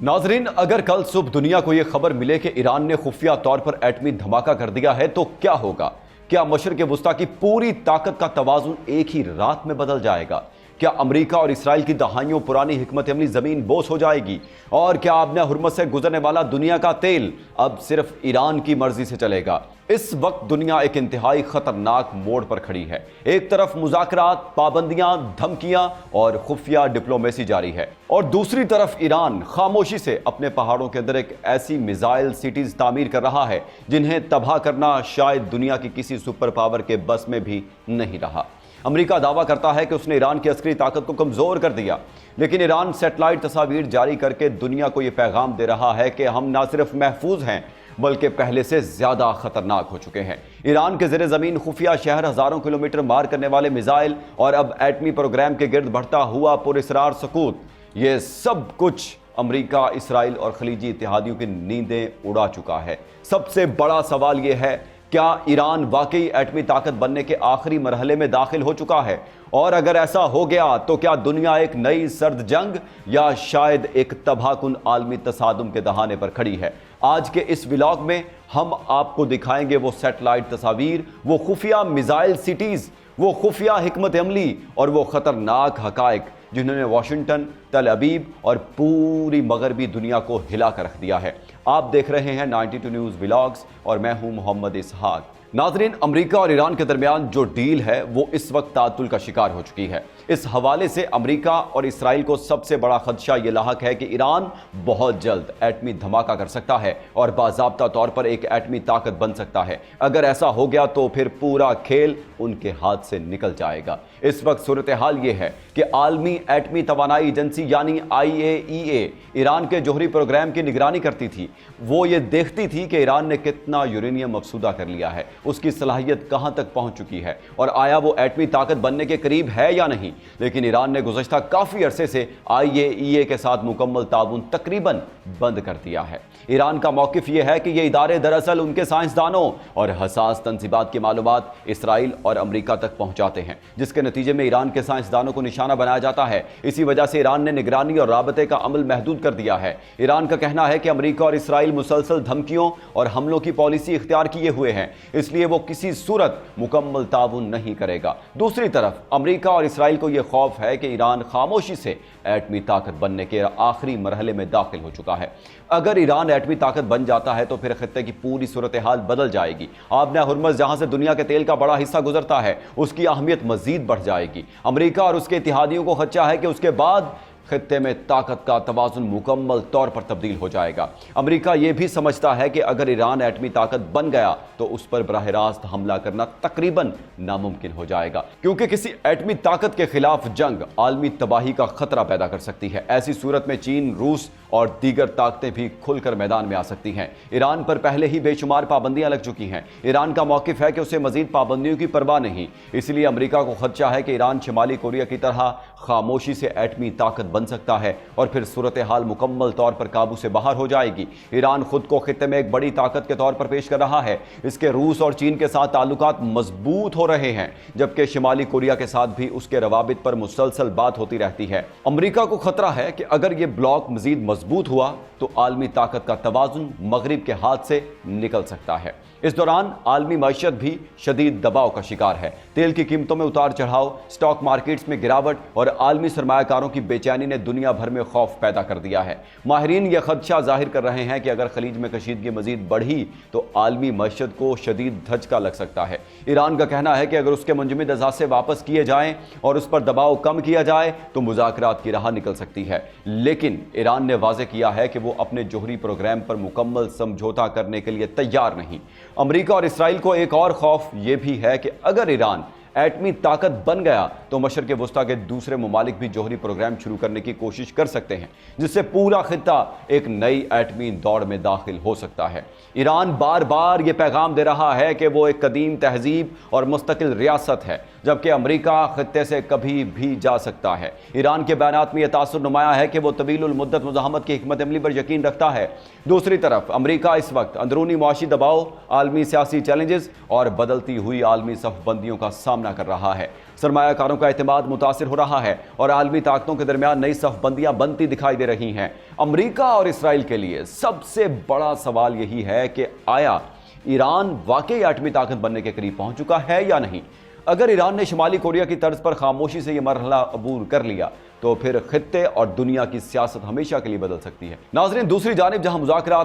नाजरीन, अगर कल सुबह दुनिया को यह खबर मिले कि ईरान ने खुफिया तौर पर एटमी धमाका कर दिया है तो क्या होगा? क्या मशरिक़ वुस्ता की पूरी ताकत का तवाज़ुन एक ही रात में बदल जाएगा? क्या अमेरिका और इसराइल की दहाइयों पुरानी हिकमत अमली ज़मीन बोस हो जाएगी? और क्या आबने हुर्मत से गुजरने वाला दुनिया का तेल अब सिर्फ ईरान की मर्जी से चलेगा? इस वक्त दुनिया एक इंतहाई खतरनाक मोड़ पर खड़ी है। एक तरफ मुज़ाकरात, पाबंदियां, धमकियां और खुफिया डिप्लोमेसी जारी है, और दूसरी तरफ ईरान खामोशी से अपने पहाड़ों के अंदर एक ऐसी मिसाइल सिटीज तामीर कर रहा है जिन्हें तबाह करना शायद दुनिया की किसी सुपर पावर के बस में भी नहीं रहा। अमेरिका दावा करता है कि उसने ईरान की अस्करी ताकत को कमज़ोर कर दिया, लेकिन ईरान सैटेलाइट तस्वीर जारी करके दुनिया को यह पैगाम दे रहा है कि हम ना सिर्फ महफूज हैं बल्कि पहले से ज्यादा खतरनाक हो चुके हैं। ईरान के ज़ेरे ज़मीन खुफिया शहर हजारों किलोमीटर मार करने वाले मिसाइल और अब एटमी प्रोग्राम के गिर्द बढ़ता हुआ पुरअसरार सकूत, ये सब कुछ अमेरिका, इसराइल और खलीजी इत्तेहादियों की नींदें उड़ा चुका है। सबसे बड़ा सवाल यह है, क्या ईरान वाकई एटमी ताकत बनने के आखिरी मरहले में दाखिल हो चुका है? और अगर ऐसा हो गया तो क्या दुनिया एक नई सर्द जंग या शायद एक तबाहकुन आलमी तसादुम के दहाने पर खड़ी है? आज के इस व्लॉग में हम आपको दिखाएंगे वो सैटेलाइट तस्वीर, वो खुफिया मिसाइल सिटीज, वो खुफिया हिकमत अमली और वो खतरनाक हकायक जिन्होंने वाशिंगटन, तल अबीब और पूरी मगरबी दुनिया को हिला कर रख दिया है। आप देख रहे हैं 92 न्यूज़ व्लॉग्स और मैं हूं मोहम्मद इसहाक। नाज़रीन, अमेरिका और ईरान के दरमियान जो डील है वो इस वक्त तातुल का शिकार हो चुकी है। इस हवाले से अमेरिका और इसराइल को सबसे बड़ा खदशा ये लाहक है कि ईरान बहुत जल्द एटमी धमाका कर सकता है और बाज़ाब्ता तौर पर एक एटमी ताकत बन सकता है। अगर ऐसा हो गया तो फिर पूरा खेल उनके हाथ से निकल जाएगा। इस वक्त सूरत हाल ये है कि आलमी एटमी तवानाई एजेंसी यानी IAEA ईरान के जोहरी प्रोग्राम की निगरानी करती थी। वो ये देखती थी कि ईरान ने कितना यूरेनियम मफसूदा कर लिया है, उसकी सलाहियत कहां तक पहुंच चुकी है और आया वो एटमी ताकत बनने के करीब है या नहीं। लेकिन ईरान ने गुज़श्ता काफ़ी अरसे से IAEA के साथ मुकम्मल ताउन तकरीबन बंद कर दिया है। ईरान का मौक़िफ़ ये है कि ये इदारे दरअसल उनके साइंसदानों और हसास तंजीबात की मालूमात इसराइल और अमेरिका तक पहुंचाते हैं, जिसके नतीजे में ईरान के साइंसदानों को निशाना बनाया जाता है। इसी वजह से ईरान ने निगरानी और राबते का अमल महदूद कर दिया है। ईरान का कहना है कि अमेरिका और इसराइल मुसलसल धमकियों और हमलों की पॉलिसी इख्तियार किए हुए हैं, इसलिए वो किसी सूरत मुकम्मल ताउन नहीं करेगा। दूसरी तरफ अमेरिका और इसराइल को यह खौफ है कि ईरान खामोशी से एटमी ताकत बनने के आखिरी मरहले में दाखिल हो चुका है। अगर ईरान एटमी ताकत बन जाता है तो फिर खित्ते की पूरी सूरत हाल बदल जाएगी। आबने हुर्मस जहां से दुनिया के तेल का बड़ा हिस्सा गुजरता है, उसकी अहमियत मजीद बढ़ जाएगी। अमेरिका और उसके इत्तेहादियों को खदशा है कि उसके बाद खित्ते में ताकत का तवाज़ुन मुकम्मल तौर पर तब्दील हो जाएगा। अमेरिका ये भी समझता है कि अगर ईरान एटमी ताकत बन गया तो उस पर बराह रास्त हमला करना तकरीबन नामुमकिन हो जाएगा, क्योंकि किसी एटमी ताकत के खिलाफ जंग आलमी तबाही का खतरा पैदा कर सकती है। ऐसी सूरत में चीन, रूस और दीगर ताकतें भी खुलकर मैदान में आ सकती हैं। ईरान पर पहले ही बेशुमार पाबंदियां लग चुकी हैं। ईरान का मौक़िफ़ है कि उसे मजीद पाबंदियों की परवाह नहीं, इसलिए अमेरिका को खदशा है कि ईरान शिमाली कोरिया की तरह खामोशी से एटमी ताकत बन सकता है और फिर सूरत हाल मुकम्मल तौर पर काबू से बाहर हो जाएगी। ईरान खुद को खित्ते में एक बड़ी ताकत के तौर पर पेश कर रहा है। इसके रूस और चीन के साथ ताल्लुकात मजबूत हो रहे हैं, जबकि शिमाली कोरिया के साथ भी उसके रवाबित पर मुसलसल बात होती रहती है। अमेरिका को खतरा है कि अगर यह ब्लॉक मजीद मजबूत हुआ तो आलमी ताकत का तवाज़ुन मगरिब के हाथ से निकल सकता है। इस दौरान आलमी मईशत भी शदीद दबाव का शिकार है। तेल की कीमतों में उतार चढ़ाव, स्टॉक मार्केट्स में गिरावट और आलमी सरमायाकारों की बेचैनी ने दुनिया भर में खौफ पैदा कर दिया है। माहिरीन यह खदशा जाहिर कर रहे हैं कि अगर खलीज में कशीदगी मजीद बढ़ी तो आलमी मईशत को शदीद धचका लग सकता है। ईरान का कहना है कि अगर उसके मुंजमद अज़ाज़े वापस किए जाएं और उस पर दबाव कम किया जाए तो मुज़ाकरात की राह निकल सकती है। लेकिन ईरान ने वाज़ेह किया है कि वो अपने जोहरी प्रोग्राम पर मुकम्मल समझौता करने के लिए तैयार नहीं। अमेरिका और इसराइल को एक और खौफ यह भी है कि अगर ईरान एटमी ताकत बन गया तो मशरिक़ वुस्ता के दूसरे ममालिक भी जोहरी प्रोग्राम शुरू करने की कोशिश कर सकते हैं, जिससे पूरा खित्ता एक नई एटमी दौड़ में दाखिल हो सकता है। ईरान बार बार ये पैगाम दे रहा है कि वो एक कदीम तहजीब और मुस्तकिल रियासत है, जबकि अमेरिका खित्ते से कभी भी जा सकता है। ईरान के बयानात में यह तासुर नुमाया है कि वो तवीलुल मुद्दत मुज़ाहमत की हिकमत अमली पर यकीन रखता है। दूसरी तरफ अमेरिका इस वक्त अंदरूनी मुआशी दबाव, आलमी सियासी चैलेंजेस और बदलती हुई आलमी सफ़बंदियों का सामना कर रहा है। सरमायाकारों का एतमाद मुतासिर हो रहा है और आलमी ताकतों के दरमियान नई सफबंदियां बनती दिखाई दे रही हैं। अमेरिका और इसराइल के लिए सबसे बड़ा सवाल यही है कि आया ईरान वाकई एटमी ताकत बनने के करीब पहुंच चुका है या नहीं। अगर ईरान ने शुमाली कोरिया की तर्ज पर खामोशी से यह मरहला अबूर कर लिया तो फिर खित्ते और दुनिया की सियासत हमेशा के लिए बदल सकती है। नाज़रीन, दूसरी जानिब जहां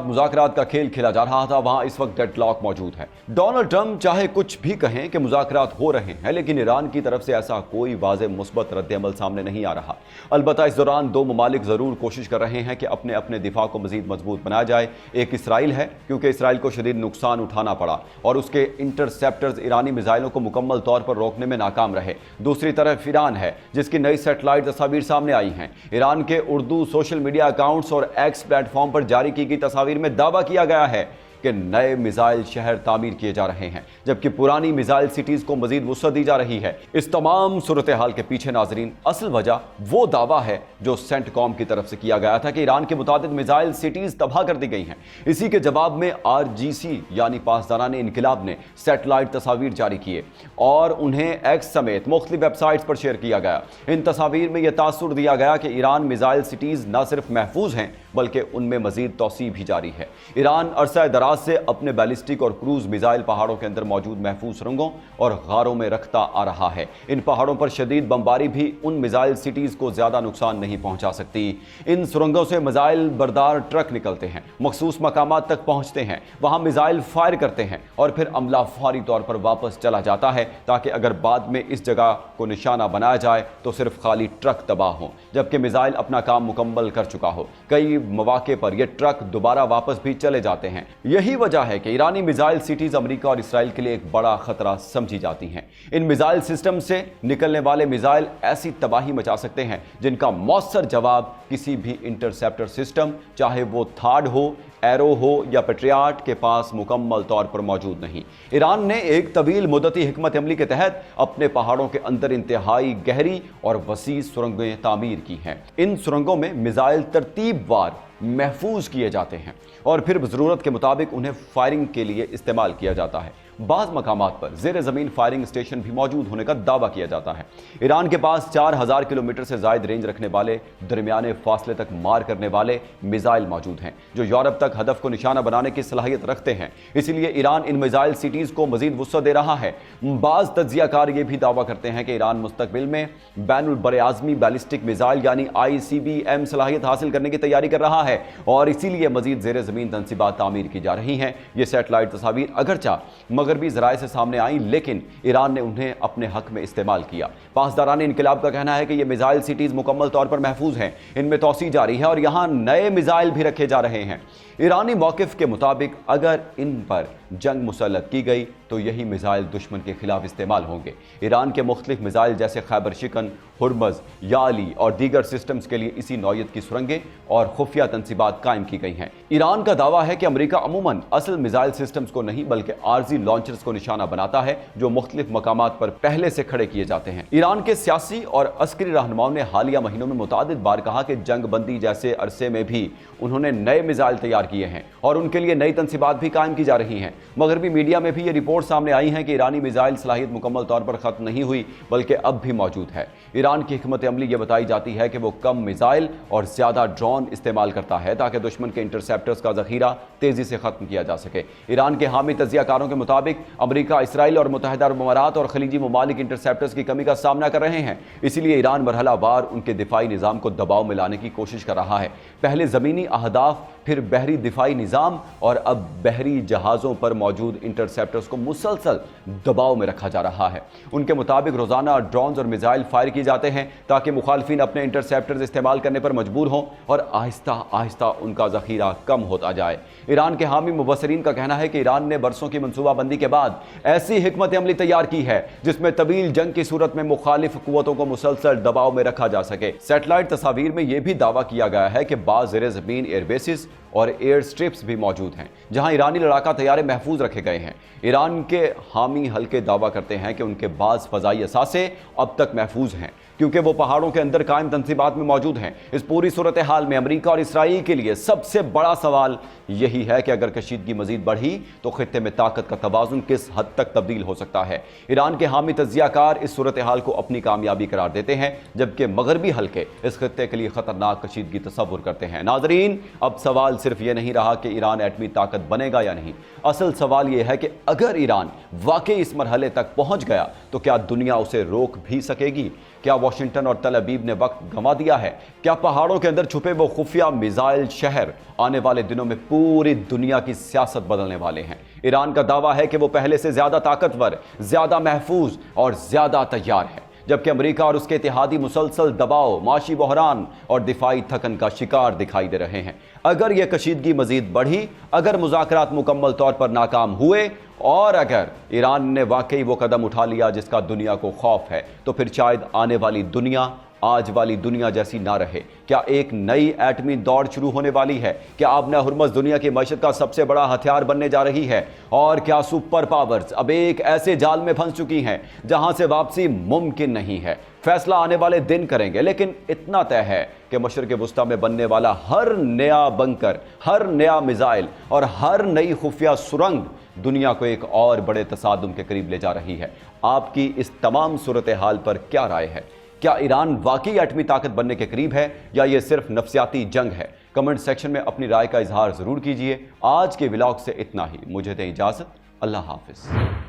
मुज़ाकरात का खेल खेला जा रहा था, वहां इस वक्त डेडलॉक मौजूद है। डोनाल्ड ट्रंप चाहे कुछ भी कहें कि मुज़ाकरात हो रहे हैं, लेकिन ईरान की तरफ से ऐसा कोई वाज़ेह मुस्बत रद्द-ए-अमल सामने नहीं आ रहा। अलबत्ता इस दौरान दो ममालिक ज़रूर कोशिश कर रहे हैं कि अपने अपने दिफा को मज़ीद मजबूत बनाया जाए। एक इसराइल है, क्योंकि इसराइल को शदीद नुकसान उठाना पड़ा और उसके इंटरसेप्टर्स ईरानी मिसाइलों को मुकम्मल तौर पर रोकने में नाकाम रहे। दूसरी तरफ ईरान है, जिसकी नई सैटेलाइट तस्वीर सामने आई हैं। ईरान के उर्दू सोशल मीडिया अकाउंट्स और एक्स प्लेटफॉर्म पर जारी की गई तस्वीर में दावा किया गया है कि नए मिसाइल शहर तामीर किए जा रहे हैं, जबकि पुरानी मिसाइल सिटीज को मजीद वुसअत दी जा रही है। इस तमाम सूरत हाल के पीछे नाजरीन असल वजह वो दावा है जो सेंटकॉम की तरफ से किया गया था कि ईरान के मुताबिक मिसाइल सिटीज तबाह कर दी गई हैं। इसी के जवाब में RGC यानी पासदाराने इनकलाब ने सैटेलाइट तस्वीर जारी किए और उन्हें एक्स समेत मुख्तलिफ वेबसाइट्स पर शेयर किया गया। इन तस्वीर में यह तासुर दिया गया कि ईरान मिसाइल सिटीज न सिर्फ महफूज हैं बल्कि उनमें मजीद तौसीब भी जारी है। ईरान अरसा दराज से अपने बैलिस्टिक और क्रूज मिसाइल पहाड़ों के अंदर मौजूद महफूज सुरंगों और गारों में रखता आ रहा है। इन पहाड़ों पर शदीद बमबारी भी उन मिसाइल सिटीज को ज्यादा नुकसान नहीं पहुंचा सकती। इन सुरंगों से मिसाइल बरदार ट्रक निकलते हैं, मखसूस मकामात तक पहुंचते हैं, वहां मिसाइल फायर करते हैं और फिर अमला फौरी तौर पर वापस चला जाता है, ताकि अगर बाद में इस जगह को निशाना बनाया जाए तो सिर्फ खाली ट्रक तबाह हो, जबकि मिसाइल अपना काम मुकम्मल कर चुका हो। कई मौके पर यह ट्रक दोबारा वापस भी चले जाते हैं। यही वजह है कि ईरानी मिसाइल सिटीज अमेरिका और इसराइल के लिए एक बड़ा खतरा समझी जाती हैं। इन मिसाइल सिस्टम से निकलने वाले मिसाइल ऐसी तबाही मचा सकते हैं जिनका मौसर जवाब किसी भी इंटरसेप्टर सिस्टम, चाहे वो थाड हो, एरो हो या पेट्रियाट, के पास मुकम्मल तौर पर मौजूद नहीं। ईरान ने एक तवील मुद्दती हिकमत अमली के तहत अपने पहाड़ों के अंदर इंतहाई गहरी और वसी सुरंगें तामीर की हैं। इन सुरंगों में मिसाइल तरतीबवार महफूज किए जाते हैं और फिर ज़रूरत के मुताबिक उन्हें फायरिंग के लिए इस्तेमाल किया जाता है। बाज़ मकामात पर ज़ेर ज़मीन फायरिंग स्टेशन भी मौजूद होने का दावा किया जाता है। ईरान के पास 4000 किलोमीटर से ज़ायद रेंज रखने वाले दरमियाने फासले तक मार करने वाले मिसाइल मौजूद हैं, जो यूरोप तक हदफ को निशाना बनाने की सलाहियत रखते हैं। इसीलिए ईरान इन मिसाइल सिटीज़ को मजीद वुसअत दे रहा है। बाज़ तज्जियाकार ये भी दावा करते हैं कि ईरान मुस्तकबिल में बैनुल बरआज़मी बैलिस्टिक मिसाइल यानी ICBM सलाहियत हासिल करने की तैयारी कर रहा है और इसीलिए मजीद ज़ेर ज़मीन तनसीबात तामीर की जा रही हैं। ये सैटेलाइट तस्वीर अगरचा मगरबी ज़राए से सामने आई, लेकिन ईरान ने उन्हें अपने हक में इस्तेमाल किया। पासदाराने इनकलाब का कहना है कि ये मिसाइल सिटीज़ मुकम्मल तौर पर महफूज हैं, इनमें तौसी जारी है और यहाँ नए मिसाइल भी रखे जा रहे हैं। ईरानी मौक़िफ़ के मुताबिक अगर इन पर जंग मुसल्लत की गई तो यही मिसाइल दुश्मन के खिलाफ इस्तेमाल होंगे। ईरान के मुख्तलिफ मिसाइल जैसे खैबर शिकन, हुर्मज़, याली और दीगर सिस्टम्स के लिए इसी नौयत की सुरंगें और खुफिया तनसीबात कायम की गई हैं। ईरान का दावा है कि अमेरिका अमूमन असल मिसाइल सिस्टम्स को नहीं बल्कि आर्जी लॉन्चर्स को निशाना बनाता है, जो मुख्तलिफ मकामात पर पहले से खड़े किए जाते हैं। ईरान के सियासी और अस्करी रहनुमाओं ने हालिया महीनों में मुतादिद बार कहा कि जंग बंदी जैसे अरसे में भी उन्होंने नए मिसाइल तैयार किए हैं और उनके लिए नई तनसीबात भी कायम की जा रही हैं। मगरबी मीडिया में भी ये रिपोर्ट सामने आई है कि ईरानी मिसाइल सलाहियत मुकम्मल तौर पर खत्म नहीं हुई बल्कि अब भी मौजूद है। ईरान की हिकमत अमली ये बताई जाती है कि वो कम मिसाइल और ज्यादा ड्रोन इस्तेमाल करता है ताकि दुश्मन के इंटरसेप्टर्स का जखीरा तेजी से खत्म किया जा सके। ईरान के हामी तजियाकारों के मुताबिक अमेरिका, इसराइल और मुत्तहिदा अरब अमारात और खलीजी ममालिक इंटरसेप्टर्स की कमी का सामना कर रहे हैं। इसीलिए ईरान मरहलावार उनके दिफाई निज़ाम को दबाव में लाने की कोशिश कर रहा है। पहले ज़मीनी अहदाफ, फिर बहरी दिफाई निज़ाम और अब बहरी जहाज़ों पर मौजूद इंटरसेप्टर्स को मुसलसल दबाव में रखा जा रहा है। उनके मुताबिक रोज़ाना ड्रोन्स और मिसाइल फायर किए जाते हैं ताकि मुखालफिन अपने इंटरसेप्टर्स इस्तेमाल करने पर मजबूर हों और आहिस्ता आहिस्ता उनका ज़खीरा कम होता जाए। ईरान के हामी मुबसरीन का कहना है कि ईरान ने बरसों की मनसूबाबंदी के बाद ऐसी हिकमत अमली तैयार की है जिसमें तवील जंग की सूरत में मुखालिफ कुव्वतों को मुसलसल दबाव में रखा जा सके। सैटेलाइट तस्वीर में यह भी दावा किया गया है कि बाज़ ज़ेर ज़मीन एयरबेसिस और एयर स्ट्रिप्स भी मौजूद हैं जहां ईरानी लड़ाका तैयारे महफूज रखे गए हैं। ईरान के हामी हल्के दावा करते हैं कि उनके बाज़ फ़ज़ाई असासे अब तक महफूज हैं, क्योंकि वो पहाड़ों के अंदर कायम तंसीबात में मौजूद हैं। इस पूरी सूरत हाल में अमेरिका और इसराइल के लिए सबसे बड़ा सवाल यही है कि अगर कशीदगी मजीद बढ़ी तो खित्ते में ताकत का तवाज़ुन किस हद तक तब्दील हो सकता है। ईरान के हामी तज्जियाकार इस सूरत हाल को अपनी कामयाबी करार देते हैं, जबकि मगरबी हल्के इस खित्ते के लिए खतरनाक कशीदगी तस्वुर करते हैं। नाजरीन, अब सवाल सिर्फ ये नहीं रहा कि ईरान एटमी ताकत बनेगा या नहीं, असल सवाल ये है कि अगर ईरान वाकई इस मरहले तक पहुंच गया तो क्या दुनिया उसे रोक भी सकेगी? क्या वाशिंगटन और तल अबीब ने वक्त गंवा दिया है? क्या पहाड़ों के अंदर छुपे वो खुफिया मिसाइल शहर आने वाले दिनों में पूरी दुनिया की सियासत बदलने वाले हैं? ईरान का दावा है कि वो पहले से ज्यादा ताकतवर, ज्यादा महफूज और ज्यादा तैयार है, जबकि अमेरिका और उसके इत्तेहादी मुसलसल दबाव, माशी बहरान और दिफाई थकन का शिकार दिखाई दे रहे हैं। अगर यह कशीदगी मजीद बढ़ी, अगर मुज़ाकरात मुकम्मल तौर पर नाकाम हुए और अगर ईरान ने वाकई वो कदम उठा लिया जिसका दुनिया को खौफ है, तो फिर शायद आने वाली दुनिया आज वाली दुनिया जैसी ना रहे। क्या एक नई एटमी दौड़ शुरू होने वाली है? क्या आबना हुर्मस दुनिया की मईशत का सबसे बड़ा हथियार बनने जा रही है? और क्या सुपर पावर्स अब एक ऐसे जाल में फंस चुकी हैं जहां से वापसी मुमकिन नहीं है? फैसला आने वाले दिन करेंगे, लेकिन इतना तय है कि मशरिक़ वुस्ता में बनने वाला हर नया बंकर, हर नया मिसाइल और हर नई खुफिया सुरंग दुनिया को एक और बड़े तसादुम के करीब ले जा रही है। आपकी इस तमाम सूरत हाल पर क्या राय है? क्या ईरान वाकई एटमी ताकत बनने के करीब है या ये सिर्फ नफ्सियाती जंग है? कमेंट सेक्शन में अपनी राय का इजहार जरूर कीजिए। आज के व्लॉग से इतना ही, मुझे दें इजाजत। अल्लाह हाफिज।